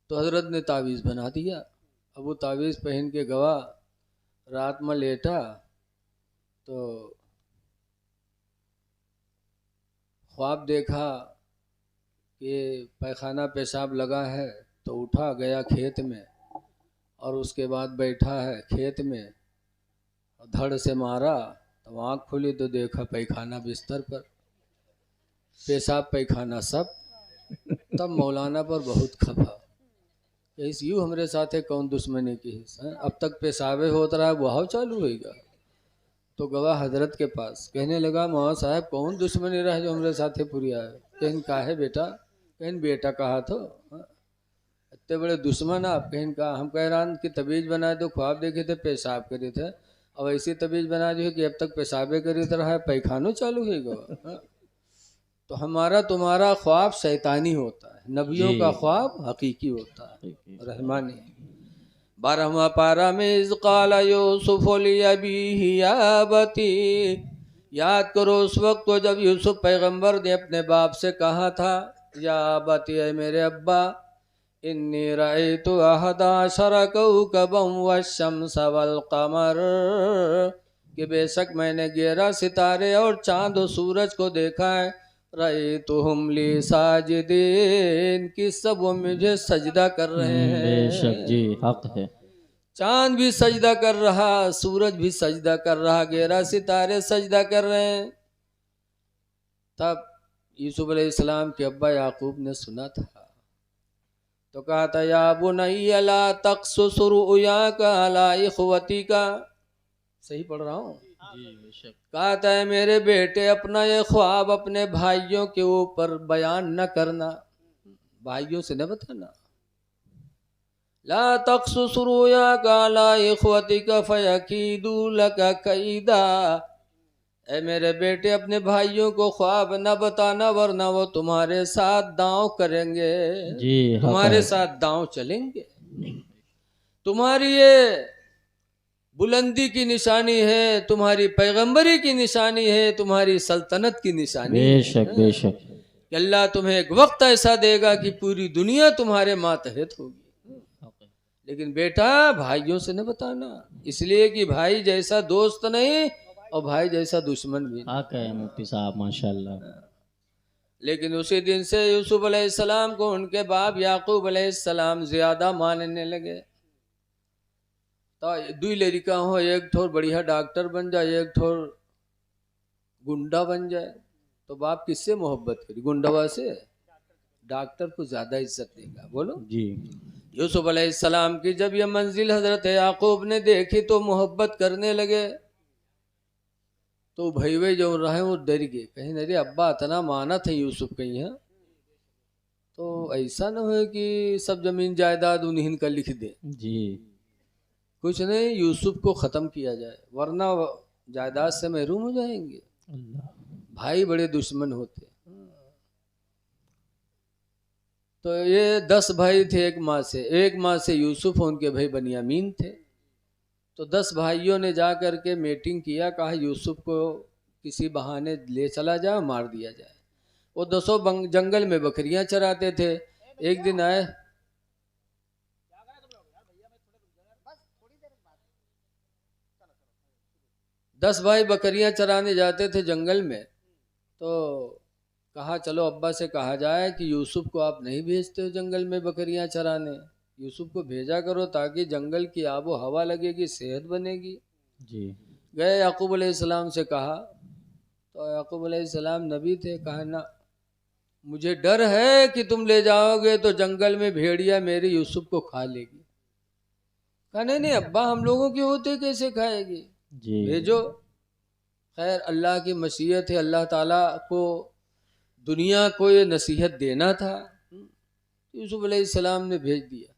तो हजरत ने तावीज़ बना दिया। अब वो तावीज़ पहन के गवा, रात में लेटा तो ख्वाब देखा कि पैखाना पेशाब लगा है, तो उठा गया खेत में और उसके बाद बैठा है खेत में, धड़ से मारा तो आँख खुली तो देखा पैखाना बिस्तर पर, पेशाब पैखाना सब। तब मौलाना पर बहुत खफा, इस यूँ हमरे साथे कौन दुश्मनी की है, अब तक पेशाबे होता रहा, बहाव चालू होएगा। तो गवा हजरत के पास कहने लगा, मौला साहब कौन दुश्मनी रहा जो हमरे साथे पूरी आए। कहीं का है बेटा, कहीं बेटा कहा तो इतने बड़े दुश्मन आप, कहीं कहा हम कह रहा कि तबीज बनाए तो ख्वाब देखे थे पेशाब करे थे, अब ऐसी तबीज बना दी है कि अब तक पेशाबे करे तो रहा है, पैखानो चालू होएगा। तो हमारा तुम्हारा ख्वाब शैतानी होता है, नबियों का ख्वाब हकीकी होता है, रहमानी। 12वां पारा में इज़ क़ाल यूसुफ़ लिअबीही या अबती, याद करो उस वक्त को जब यूसुफ पैगंबर ने अपने बाप से कहा था, या अबती, ऐ मेरे अब्बा, इन्नी रअयतु अहदा अशरा कौकबम वश्शम्स वल क़मर, कि बेशक मैंने 11 सितारे और चांद और सूरज को देखा है। रअयतुहुम ली साजिदीन, कि सब वो मुझे सजदा कर रहे हैं।
बेशक जी हक है।
चांद भी सजदा कर रहा, सूरज भी सजदा कर रहा, 11 सितारे सजदा कर रहे हैं। तब यूसुफ अलैहिस्सलाम के अब्बा याकूब ने सुना था तो कहा था, या बुनैया ला तक़्सुस रुअयाका अला इख़वतिका, सही पढ़ रहा हूँ। कहा था, मेरे बेटे अपना ये ख्वाब अपने भाइयों के ऊपर बयान न करना, भाइयों से न बताना। ला तक़्सुस रुअयाका अला इख़वतिका फ़यकीदू लका कैदा, ऐ मेरे बेटे अपने भाइयों को ख्वाब न बताना, वरना वो तुम्हारे साथ दांव करेंगे
जी,
तुम्हारे साथ दांव चलेंगे। तुम्हारी ये बुलंदी की निशानी है, तुम्हारी पैगंबरी की निशानी है, तुम्हारी सल्तनत की निशानी
बेशक
है।
बेशक।
कि अल्लाह तुम्हें एक वक्त ऐसा देगा कि पूरी दुनिया तुम्हारे मातहत होगी, लेकिन बेटा भाइयों से न बताना, इसलिए कि भाई जैसा दोस्त नहीं और भाई जैसा दुश्मन भी नहीं।
हक है मुफ्ती साहब, माशाल्लाह।
लेकिन उसी दिन से यूसुफ अलैहिस्सलाम को उनके बाप याकूब अलैहिस्सलाम ज्यादा मानने लगे। तो दुई लड़का हो, एक ठोर बढ़िया डॉक्टर बन जाए, एक ठोर गुंडा बन जाए, तो बाप किससे मोहब्बत करी, गुंडवा से? डॉक्टर को ज्यादा इज्जत देगा। बोलो
जी।
यूसुफ अलैहिस्सलाम की जब ये मंजिल हजरत याकूब ने देखी तो मोहब्बत करने लगे। तो भाई जो रहे वो डर गए, कहीं अरे अब्बा इतना माना था यूसुफ कहीं है, तो ऐसा न हो कि सब जमीन जायदाद उन्हीं का लिख दे।
जी।
कुछ नहीं, यूसुफ को ख़त्म किया जाए, वरना जायदाद से महरूम हो जाएंगे।
अल्लाह।
भाई बड़े दुश्मन होते। तो ये 10 भाई थे एक माँ से यूसुफ, उनके भाई बनियामीन थे। तो 10 भाइयों ने जा कर के मीटिंग किया, कहा यूसुफ को किसी बहाने ले चला जाए, मार दिया जाए। वो 10 जंगल में बकरियां चराते थे। एक दिन आए, दस भाई बकरियां चराने जाते थे जंगल में। तो कहा चलो अब्बा से कहा जाए कि यूसुफ को आप नहीं भेजते हो जंगल में बकरियां चराने, यूसुफ को भेजा करो ताकि जंगल की आबो हवा लगेगी, सेहत बनेगी।
जी।
गए याकूब अलैहिस्सलाम से कहा, तो याकूब अलैहिस्सलाम नबी थे, कहा ना, मुझे डर है कि तुम ले जाओगे तो जंगल में भेड़िया मेरे यूसुफ को खा लेगी। कहा नहीं नहीं अब्बा, हम लोगों के होते कैसे खाएगी,
जी।
भेजो। खैर अल्लाह की मशीयत है, अल्लाह ताला को दुनिया को ये नसीहत देना था। यूसुफ अलैहिस्सलाम ने भेज दिया,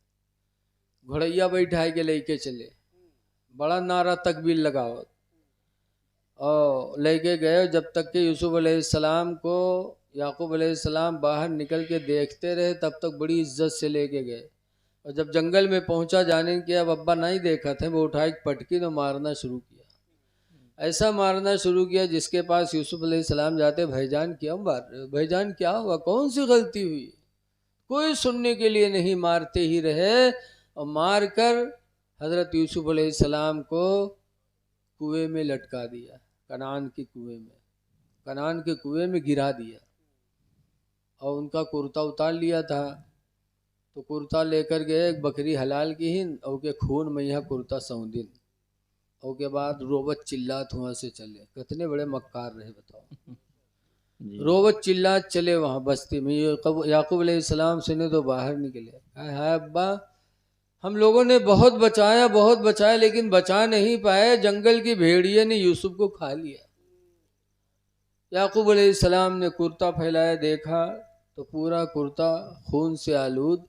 घोड़ैया बैठाए के लेके चले, बड़ा नारा तकबीर लगाओ और लेके गए। जब तक कि यूसुफ अलैहिस्सलाम को याकूब अलैहिस्सलाम बाहर निकल के देखते रहे, तब तक बड़ी इज्जत से लेके गए। और जब जंगल में पहुंचा, जाने के अब अब्बा नहीं देखा था, वो उठाए पटकी तो मारना शुरू किया। ऐसा मारना शुरू किया जिसके पास यूसुफ अलैहिस्सलाम जाते, भाईजान क्या मार रहे हो, भाईजान क्या हुआ, कौन सी गलती हुई? कोई सुनने के लिए नहीं, मारते ही रहे। और मार कर हजरत यूसुफ अलैहिस्सलाम को कुएं में लटका दिया, कनान के कुएं में गिरा दिया। और उनका कुर्ता उतार लिया था। तो कुर्ता लेकर गए, एक बकरी हलाल की ही और के खून में यह कुर्ता सऊदिन, और के बाद रोबत चिल्लात वहाँ से चले। कितने बड़े मक्कार रहे बताओ।
जी
रोबत चिल्लात चले वहाँ बस्ती में। याकूब अलैहिस्सलाम सुने तो बाहर निकले, कहा हाय अब्बा, हम लोगों ने बहुत बचाया लेकिन बचा नहीं पाए, जंगल की भेड़िए ने यूसुफ को खा लिया। याकूब अलैहिस्सलाम ने कुर्ता फैलाया, देखा तो पूरा कुर्ता खून से आलूद,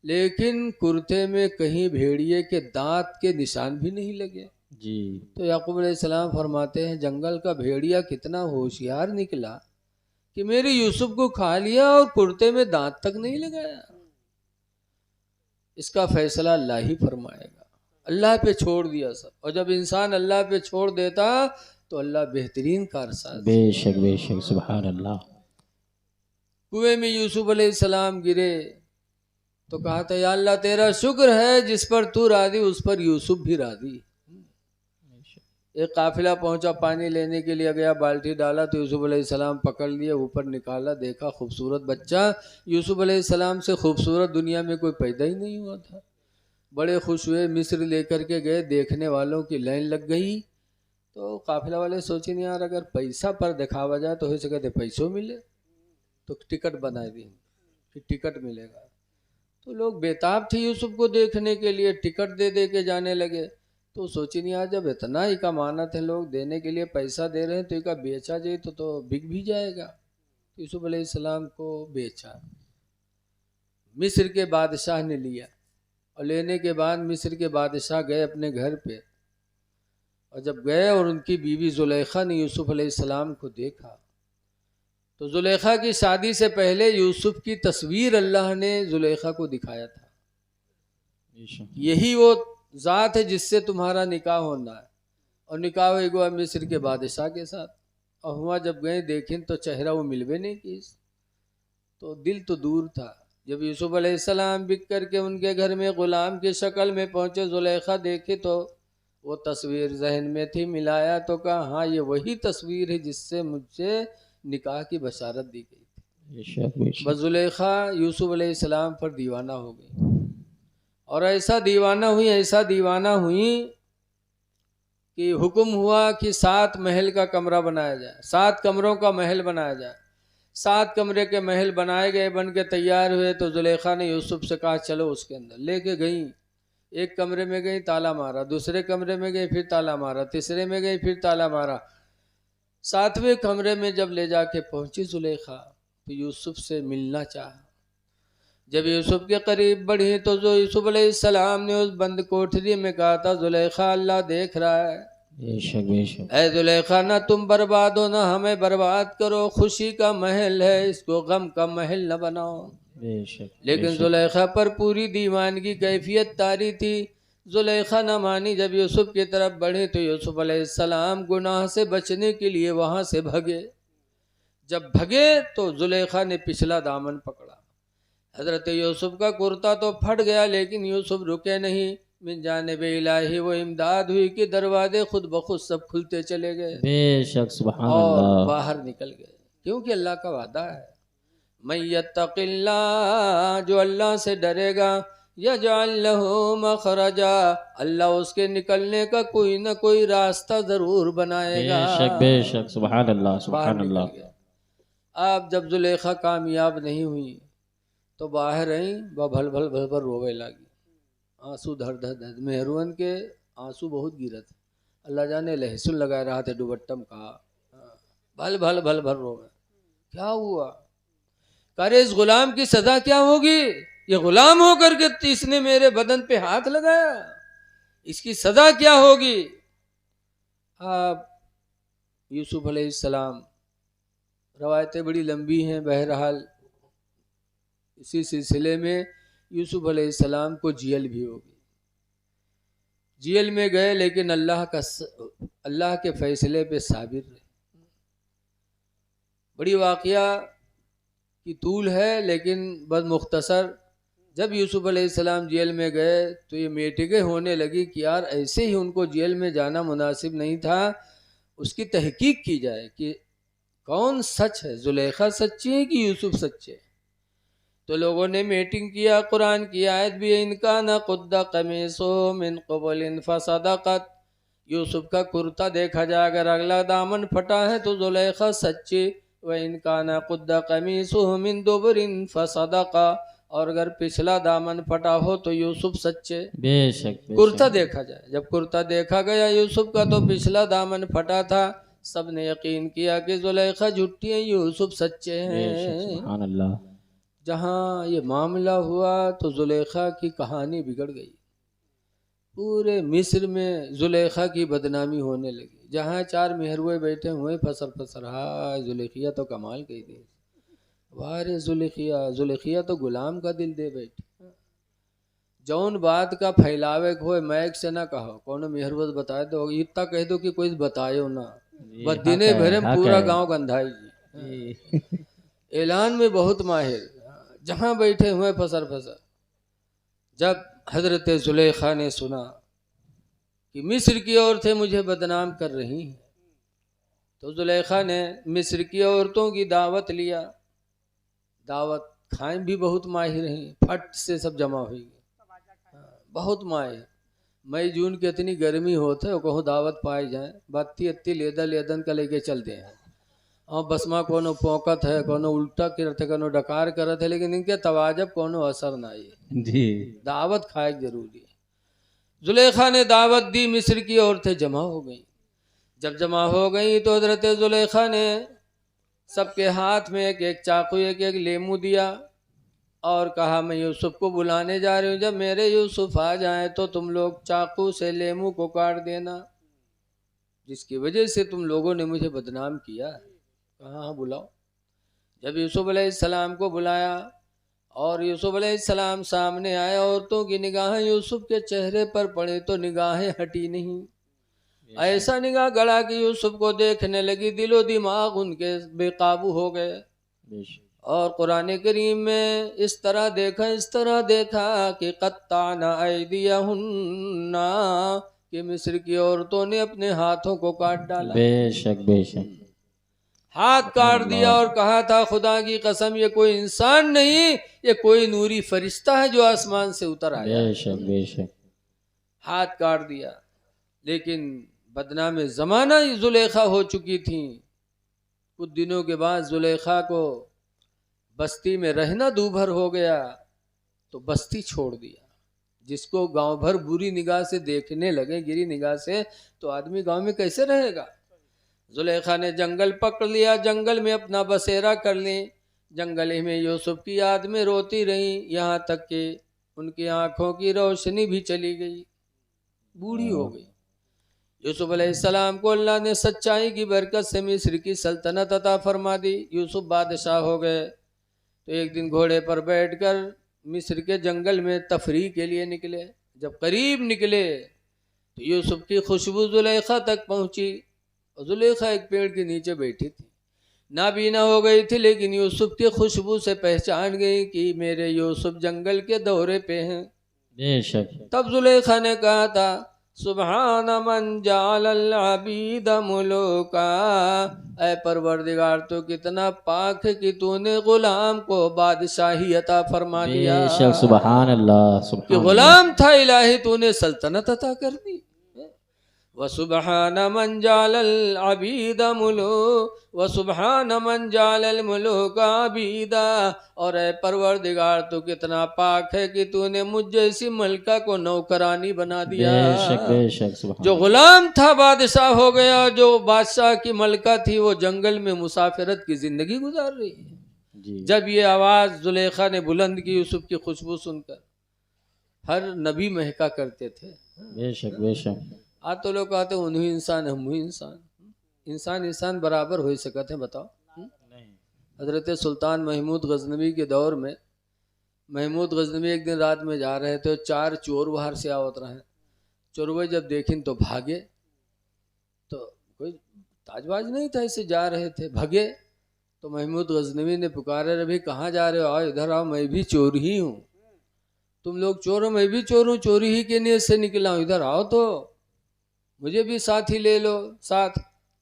लेकिन कुर्ते में कहीं भेड़िए के दांत के निशान भी नहीं लगे।
जी
तो याकूब अलैहिस्सलाम फरमाते हैं, जंगल का भेड़िया कितना होशियार निकला कि मेरे यूसुफ को खा लिया और कुर्ते में दांत तक नहीं लगाया। इसका फैसला अल्लाह ही फरमाएगा। अल्लाह पे छोड़ दिया सब, और जब इंसान अल्लाह पे छोड़ देता तो अल्लाह बेहतरीन कारसाज।
बेशक सुभान अल्लाह।
कुएं में यूसुफ अलैहिस्सलाम गिरे तो कहा था, या अल्लाह तेरा शुक्र है, जिस पर तू राजी उस पर यूसुफ भी राजी। एक काफिला पहुंचा, पानी लेने के लिए गया, बाल्टी डाला तो यूसुफ अलैहिस्सलाम पकड़ लिए, ऊपर निकाला, देखा खूबसूरत बच्चा। यूसुफ अलैहिस्सलाम से खूबसूरत दुनिया में कोई पैदा ही नहीं हुआ था। बड़े खुश हुए, मिस्र लेकर के गए, देखने वालों की लाइन लग गई। तो काफिला वाले सोचे, नहीं यार, अगर पैसा पर दिखावा जाए तो हो सके पैसों मिले, तो टिकट बना दी कि टिकट मिलेगा। तो लोग बेताब थे यूसुफ को देखने के लिए, टिकट दे दे के जाने लगे। तो सोची नहीं, आज जब इतना ही कमाना थे, लोग देने के लिए पैसा दे रहे हैं, तो इका बेचा जाए तो बिक भी जाएगा। तो यूसुफ अलैहिस्सलाम को बेचा, मिस्र के बादशाह ने लिया, और लेने के बाद मिस्र के बादशाह गए अपने घर पे, और जब गए और उनकी बीवी जुलेखा ने यूसुफ अलैहिस्सलाम को देखा, तो जुलेखा की शादी से पहले यूसुफ की तस्वीर अल्लाह ने जुलेखा को दिखाया था, यही वो ज़ात है जिससे तुम्हारा निकाह होना है। और निकाह हुआ मिस्र के बादशाह के साथ। और हुआ जब गए देखें तो चेहरा वो मिलवे नहीं की, तो दिल तो दूर था। जब यूसुफ अलैहिस्सलाम बिक करके उनके घर में ग़ुलाम की शक्ल में पहुँचे, जुलेखा देखे तो वो तस्वीर जहन में थी, मिलाया तो कहा हाँ ये वही तस्वीर है जिससे मुझसे निकाह की बशारत दी गई थी। बस जुलेखा यूसुफ अलैहिस्सलाम पर दीवाना हो गई, और ऐसा दीवाना हुई कि हुक्म हुआ कि 7 महल का कमरा बनाया जाए, 7 कमरों का महल बनाया जाए। 7 कमरे के महल बनाए गए, बन के तैयार हुए। तो जुलेखा ने यूसुफ से कहा चलो उसके अंदर, लेके गई। एक कमरे में गई, ताला मारा, दूसरे कमरे में गई, फिर ताला मारा, तीसरे में गई, फिर ताला मारा। 7वें कमरे में जब ले जाके पहुंची जुलेखा, तो यूसुफ से मिलना चाहा। जब यूसुफ के करीब बढ़ी तो जो यूसुफ अलैहिस्सलाम ने उस बंद कोठरी में कहा था, जुलेखा अल्लाह देख रहा है,
बेशक
ऐ जुलेखा ना तुम बर्बाद हो ना हमें बर्बाद करो, खुशी का महल है, इसको गम का महल न बनाओ। लेकिन जुलेखा पर पूरी दीवानगी कैफियत तारी थी। जुलेखा न मानी। जब यूसुफ की तरफ बढ़े तो यूसुफ अलैहिस्सलाम गुनाह से बचने के लिए वहां से भगे। जब भगे तो जुलेखा ने पिछला दामन पकड़ा। हजरत यूसुफ का कुर्ता तो फट गया, लेकिन यूसुफ रुके नहीं। मिन जानिब इलाही वो इमदाद हुई कि दरवाजे खुद ब खुद सब खुलते चले गए,
बेशक सुभान
और
अल्लाह।
बाहर निकल गए। क्योंकि अल्लाह का वादा है, मैं यत्तक़िल्लाह, जो अल्लाह से डरेगा, यजअल लहू मखरजा, अल्लाह उसके निकलने का कोई ना कोई रास्ता जरूर बनाएगा।
बेशक सुभान अल्लाह
बाहर
सुभान
निकल
अल्लाह।
गया। अब जब जुलेखा कामयाब नहीं हुई तो बाहर आई, वह भल भल भल भल रोवे लगी, आंसू धर धर धर। मेहरुअन के आंसू बहुत गिरत, अल्लाह जाने लहसुन लगा रहा था दुबट्टम का, भल भल भल भल रोवे। क्या हुआ? करे इस गुलाम की सजा क्या होगी? ये गुलाम होकर के इसने मेरे बदन पे हाथ लगाया, इसकी सजा क्या होगी? आप यूसुफ अलैहिस्सलाम, रवायतें बड़ी लंबी हैं, बहरहाल इसी सिलसिले में यूसुफ अलैहिस्सलाम को जेल भी हो गई। जेल में गए, लेकिन अल्लाह के फैसले पे साबिर रहे। बड़ी वाक़या की तूल है, लेकिन बस मुख्तसर। जब यूसुफ अलैहिस्सलाम जेल में गए तो ये मीटिंगें होने लगी कि यार ऐसे ही उनको जेल में जाना मुनासिब नहीं था, उसकी तहकीक की जाए कि कौन सच है, जुलेखा सच्ची है कि यूसुफ सच्चे है। तो लोगों ने मीटिंग किया, कुरान की आयत भी है, इनका न कुद्दा कमीसो मिन क़बलिन फसदक़त, यूसुफ का कुर्ता देखा जाए अगर अगला दामन फटा है तो जुलेखा सच्ची, व इनका न कुद्दा कमीसो मिन दुबरिन फसदक़ा, और अगर पिछला दामन फटा हो तो यूसुफ सच्चे।
बेशक
कुर्ता
बेशक
देखा जाए, जब कुर्ता देखा गया यूसुफ का तो पिछला दामन फटा था, सब ने यकीन किया कि जुलेखा झूठी है, यूसुफ सच्चे
बेशक
हैं।
सुभान अल्लाह।
जहाँ ये मामला हुआ तो जुलेखा की कहानी बिगड़ गई, पूरे मिस्र में जुलेखा की बदनामी होने लगी। जहाँ चार मेहरुए बैठे हुए फसर फसर, हाय जुलेखिया तो कमाल कही थी, वाह रे जुलेखिया, जुलेखिया तो गुलाम का दिल दे बैठी। जौन बात का फैलावे को मैक से ना कहो, कौन मेहरबत बताए दो, इतना कह दो कि कोई बतायो ना,
जी,
बस
हक
दिने
है,
भरे में
हक
पूरा
है।
गांव गंधाई जी।
जी।
ऐलान में बहुत माहिर, जहां बैठे हुए फसर फसर। जब हजरत जुलेखा ने सुना कि मिस्र की औरतें मुझे बदनाम कर रही हैं, तो जुलेखा ने मिस्र की औरतों की दावत लिया। दावत खाएं भी बहुत माहिर हैं, फट से सब जमा हुई, बहुत माहिर। मई जून की इतनी गर्मी होते है, कहूँ दावत पाए जाए, बत्ती अत्ती लेदन लेदन का लेके चलते हैं। और बसमा कोनो पोकत है, कोनो उल्टा करते, कोनो डकार करत है, लेकिन इनके तवाजब कोनो असर ना आई।
जी
दावत खाए जरूरी है। जुलेखा ने दावत दी, मिस्र की औरतें जमा हो गई। जब जमा हो गई तो हजरत जुलेखा ने सबके हाथ में एक एक चाकू, एक एक लेमू दिया और कहा मैं यूसुफ को बुलाने जा रही हूँ, जब मेरे यूसुफ आ जाए तो तुम लोग चाकू से लेमू को काट देना, जिसकी वजह से तुम लोगों ने मुझे बदनाम किया है। कहा हाँ बुलाओ। जब यूसुफ अलैहिस्सलाम को बुलाया और यूसुफ अलैहिस्सलाम सामने आए, औरतों की निगाहें यूसुफ के चेहरे पर पड़े तो निगाहें हटी नहीं, ऐसा निगाह गड़ा कि यूसुफ को देखने लगी, दिलो दिमाग उनके बेकाबू हो गए।
बेशक
और कुरान करीम में इस तरह देखा कि कत्ताना ऐदियहुन्ना, कि मिस्र की औरतों ने अपने हाथों को काट डाला,
बेशक बेशक
हाथ काट दिया और कहा था खुदा की कसम ये कोई इंसान नहीं, ये कोई नूरी फरिश्ता है जो आसमान से उतर आया है।
बेशक बेशक
हाथ काट दिया। लेकिन बदनाम ज़माना ही जुलेखा हो चुकी थी। कुछ दिनों के बाद जुलेखा को बस्ती में रहना दूभर हो गया तो बस्ती छोड़ दिया। जिसको गांव भर बुरी निगाह से देखने लगे, गिरी निगाह से, तो आदमी गांव में कैसे रहेगा। जुलेखा ने जंगल पकड़ लिया, जंगल में अपना बसेरा कर ली, जंगल ही में यूसुफ की याद में रोती रही, यहाँ तक कि उनकी आंखों की रोशनी भी चली गई, बूढ़ी हो गई। यूसुफ अलैहिस्सलाम को अल्लाह ने सच्चाई की बरकत से मिस्र की सल्तनत अता फरमा दी। यूसुफ बादशाह हो गए। तो एक दिन घोड़े पर बैठकर मिस्र के जंगल में तफरीह के लिए निकले। जब करीब निकले तो यूसुफ की खुशबू जुलेखा तक पहुंची। जुलेखा एक पेड़ के नीचे बैठी थी, नाबीना हो गई थी, लेकिन यूसुफ की खुशबू से पहचान गई कि मेरे यूसुफ जंगल के दौरे पे हैं।
बेशक
तब जुलेखा ने कहा था सुबहान मन जालल अबीद मुलूका, ऐ परवरदिगार तो कितना पाक है कि तूने गुलाम को बादशाही अता फरमा दिया।
बेशक सुभान अल्लाह
कि
सुभान अल्लाह।
गुलाम था इलाही, तूने सल्तनत अता कर दी। व सुबहान मन जालल अबीद मुलू व सुबहान मन जालल मुलूका अबीदा, और ऐ परवरदिगार तो कितना पाक है कि तूने मुझ जैसी मलका को नौकरानी बना दिया।
बेशक बेशक सुभान
जो गुलाम था बादशाह हो गया, जो बादशाह की मलका थी वो जंगल में मुसाफिरत की जिंदगी गुजार रही है।
जी
जब ये आवाज जुलेखा ने बुलंद की, यूसुफ की खुशबू सुनकर हर नबी महका करते थे।
बेशक बेशक
आज तो लोग कहते हैं उन्हीं इंसान हम ही इंसान, इंसान इंसान बराबर हो सकते हैं, बताओ। हजरत सुल्तान महमूद गजनवी के दौर में महमूद गजनवी एक दिन रात में जा रहे थे, चार चोर बाहर से आवत रहे। चोरवे जब देखें तो भागे, तो कोई ताजबाज नहीं था, ऐसे जा रहे थे, भागे। तो महमूद गजनवी ने पुकारा, रे भाई कहाँ जा रहे हो, आओ इधर आओ, मैं भी चोर ही हूँ। तुम लोग चोर हो, मैं भी चोर हूँ, चोरी ही के नीयत से निकला हूँ, इधर आओ तो मुझे भी साथ ही ले लो साथ।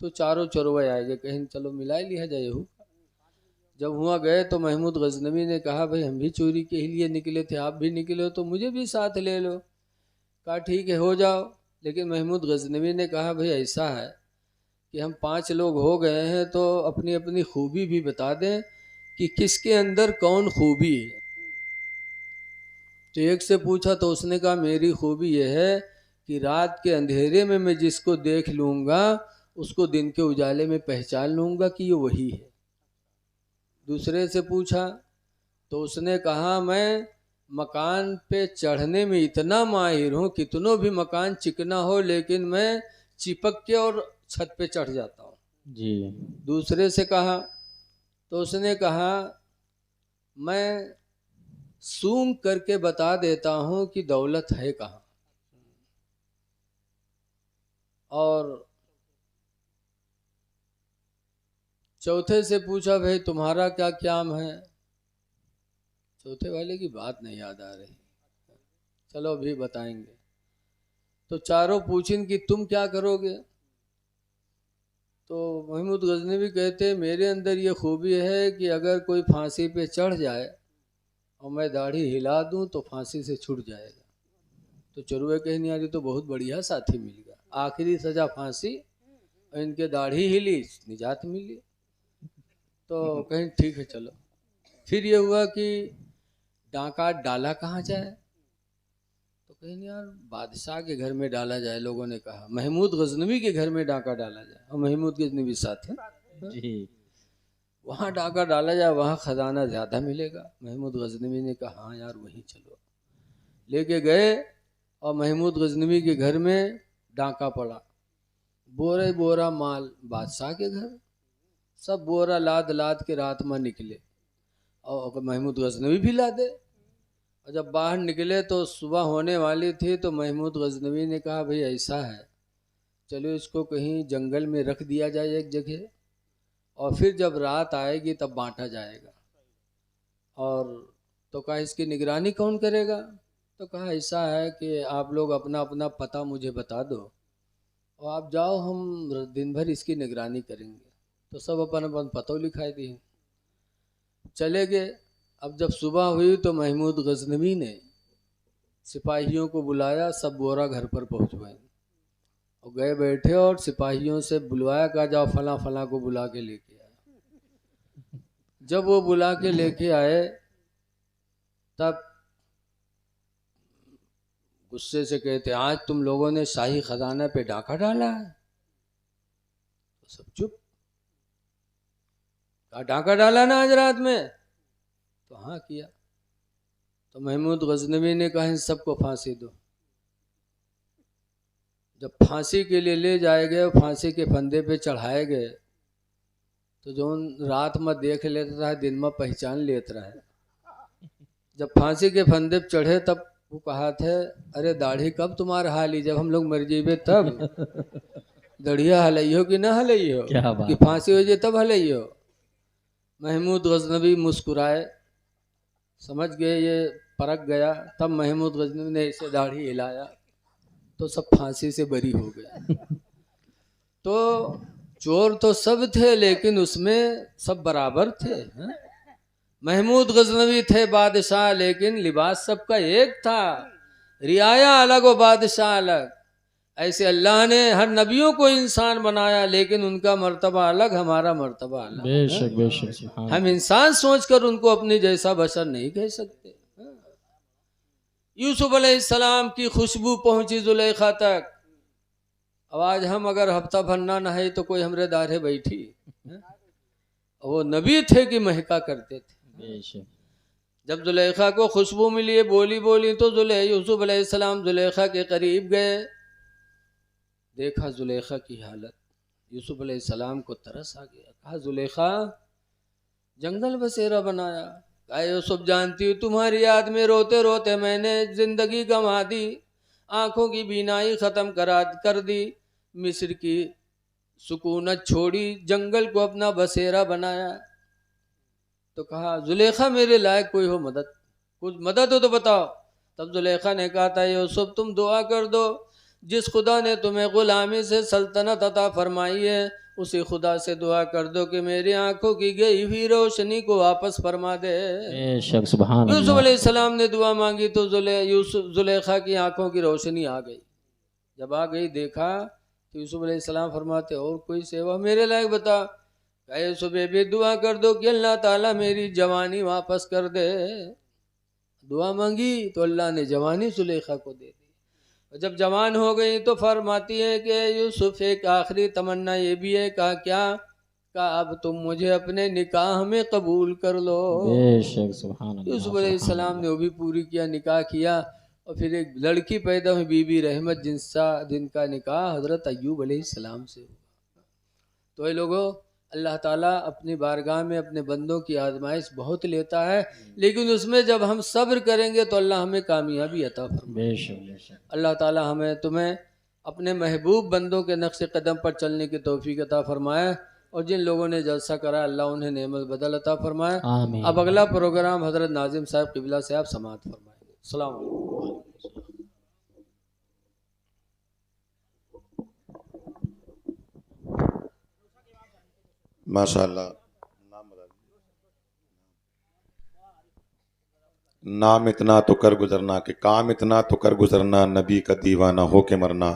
तो चारों चोरवे आए गए, कहीं चलो मिला लिया जाए। जब वहाँ गए तो महमूद गजनवी ने कहा भाई हम भी चोरी के ही लिए निकले थे, आप भी निकले हो तो मुझे भी साथ ले लो। कहा ठीक है हो जाओ। लेकिन महमूद गजनवी ने कहा भाई ऐसा है कि हम 5 लोग हो गए हैं तो अपनी अपनी खूबी भी बता दें कि किसके अंदर कौन खूबी है। तो एक से पूछा तो उसने कहा मेरी खूबी यह है कि रात के अंधेरे में मैं जिसको देख लूँगा उसको दिन के उजाले में पहचान लूँगा कि ये वही है। दूसरे से पूछा तो उसने कहा मैं मकान पे चढ़ने में इतना माहिर हूँ, कितनों भी मकान चिकना हो लेकिन मैं चिपक के और छत पे चढ़ जाता हूँ।
जी।
दूसरे से कहा तो उसने कहा मैं सूंघ करके बता देता हूँ कि दौलत है कहाँ। और चौथे से पूछा भाई तुम्हारा क्या काम है। चौथे वाले की बात नहीं याद आ रही, चलो अभी बताएंगे। तो चारों पूछें कि तुम क्या करोगे। तो महमूद गजनवी कहते मेरे अंदर ये खूबी है कि अगर कोई फांसी पे चढ़ जाए और मैं दाढ़ी हिला दूं तो फांसी से छूट जाएगा। तो चरुए कहीं नहीं आ रही तो बहुत बढ़िया साथी मिल गया, आखिरी सजा फांसी और इनके दाढ़ी हिली निजात मिली। तो कहीं ठीक है चलो। फिर ये हुआ कि डांका डाला कहाँ जाए। तो कहीं यार बादशाह के घर में डाला जाए। लोगों ने कहा महमूद गजनवी के घर में डाका डाला जाए और महमूद गजनवी साथ है
जी।
वहाँ डाका डाला जाए, वहाँ खजाना ज़्यादा मिलेगा। महमूद गजनवी ने कहा हाँ यार वहीं चलो। लेके गए और महमूद गजनवी के घर में डाका पड़ा, बोरे बोरा माल बादशाह के घर, सब बोरा लाद लाद के रात में निकले और महमूद गजनवी भी लादे। और जब बाहर निकले तो सुबह होने वाली थी तो महमूद गजनवी ने कहा भाई ऐसा है चलो इसको कहीं जंगल में रख दिया जाए एक जगह और फिर जब रात आएगी तब बांटा जाएगा। और तो कहा इसकी निगरानी कौन करेगा। तो कहा ऐसा है कि आप लोग अपना अपना पता मुझे बता दो और आप जाओ हम दिन भर इसकी निगरानी करेंगे। तो सब अपन अपन पतो लिखाई दिए, चले गए। अब जब सुबह हुई तो महमूद गजनवी ने सिपाहियों को बुलाया, सब बोरा घर पर पहुँचवाए और गए बैठे और सिपाहियों से बुलवाया, कहा जाओ फला फला को बुला के लेके आए। जब वो बुला के लेके आए तब गुस्से से कहते आज तुम लोगों ने शाही खजाना पे डाका डाला है। तो सब चुप। कहा डाका डाला ना आज रात में। तो हाँ किया। तो महमूद गजनवी ने कहा इन सबको फांसी दो। जब फांसी के लिए ले जाए गए, फांसी के फंदे पे चढ़ाए गए तो जो रात में देख लेता था दिन में पहचान लेता है। जब फांसी के फंदे पे चढ़े तब वो कहा थे अरे दाढ़ी कब तुम्हारा हाली, जब हम लोग मर जेबे तब दढ़िया हलइयो कि ना हलइयो,
क्या बात
कि फांसी हो जाए तब हलइयो। महमूद गजनवी मुस्कुराए, समझ गए ये परख गया। तब महमूद गजनवी ने इसे दाढ़ी हिलाया तो सब फांसी से बरी हो गए। तो चोर तो सब थे लेकिन उसमें सब बराबर थे। हैं? महमूद गजनवी थे बादशाह लेकिन लिबास सबका एक था, रियाया अलग और बादशाह अलग। ऐसे अल्लाह ने हर नबियों को इंसान बनाया लेकिन उनका मर्तबा अलग, हमारा मर्तबा अलग।
बेशक बेशक सुभान
हम इंसान सोचकर उनको अपने जैसा बशर नहीं कह सकते। यूसुफ अलैहिस्सलाम की खुशबू पहुंची जुलेखा तक। अब आज हम अगर हफ्ता भर ना नहाए तो कोई हमरे दारे बैठी। वो नबी थे कि महका करते थे।
बेशक।
जब जुलेखा को खुशबू मिली, बोली बोली तो यूसुफ अलैहिस्सलाम जुलेखा के करीब गए, देखा जुलेखा की हालत। यूसुफ अलैहिस्सलाम को तरस आ गया। कहा जुलेखा जंगल बसेरा बनाया। कहा यूसुफ जानती हूँ तुम्हारी याद में रोते रोते मैंने जिंदगी गंवा दी, आंखों की बीनाई खत्म कर दी, मिस्र की सुकूनत छोड़ी, जंगल को अपना बसेरा बनाया। तो कहा जुलेखा मेरे लायक कोई हो मदद, कुछ मदद हो तो बताओ। तब जुलेखा ने कहा था यूसुफ तुम दुआ कर दो, जिस खुदा ने तुम्हें गुलामी से सल्तनत अता फरमाई है उसी खुदा से दुआ कर दो कि मेरी आंखों की गई हुई रोशनी को वापस फरमा दे।
बेशक सुभान
यूसुफ
अल्लाह।
अलैहिस्सलाम ने दुआ मांगी तो जुलेखा की आंखों की रोशनी आ गई। जब आ गई देखा तो यूसुफ अलैहिस्सलाम फरमाते और कोई सेवा मेरे लायक बता। कहे सुबह भी दुआ कर दो कि अल्लाह ताला मेरी जवानी वापस कर दे। दुआ मांगी तो अल्लाह ने जवानी जुलेखा को दे दी। और जब जवान हो गई तो फरमाती है कि यूसुफ एक आखिरी तमन्ना ये भी है। कहा क्या? कहा अब तुम मुझे अपने निकाह में कबूल कर लो।
बेशक सुभान अल्लाह
यूसुफ
सुभान
अलैहिस्सलाम ने
अल्लाह।
वो भी पूरी किया, निकाह किया। और फिर एक लड़की पैदा हुई बीबी रहमत, जिनका निकाह हजरत अय्यूब अलैहिस्सलाम से हुआ। तो ये लोगों, अल्लाह ताला अपनी बारगाह में अपने बंदों की आजमाइश बहुत लेता है, लेकिन उसमें जब हम सब्र करेंगे तो अल्लाह हमें कामयाबी अता फरमाए।
बेशक बेशक।
अल्लाह ताला हमें तुम्हें अपने महबूब बंदों के नक्श कदम पर चलने की तौफीक अता फरमाए। और जिन लोगों ने जलसा करा अल्लाह उन्हें नेमत बदल अता फरमाए।
आमीन।
अब अगला प्रोग्राम हजरत नाजिम साहब किबला से आप समाअत फरमाएंगे। अस्सलाम वालेकुम।
माशाअल्लाह। नाम इतना तो कर गुजरना कि काम इतना तो कर गुजरना, नबी का दीवाना हो के मरना।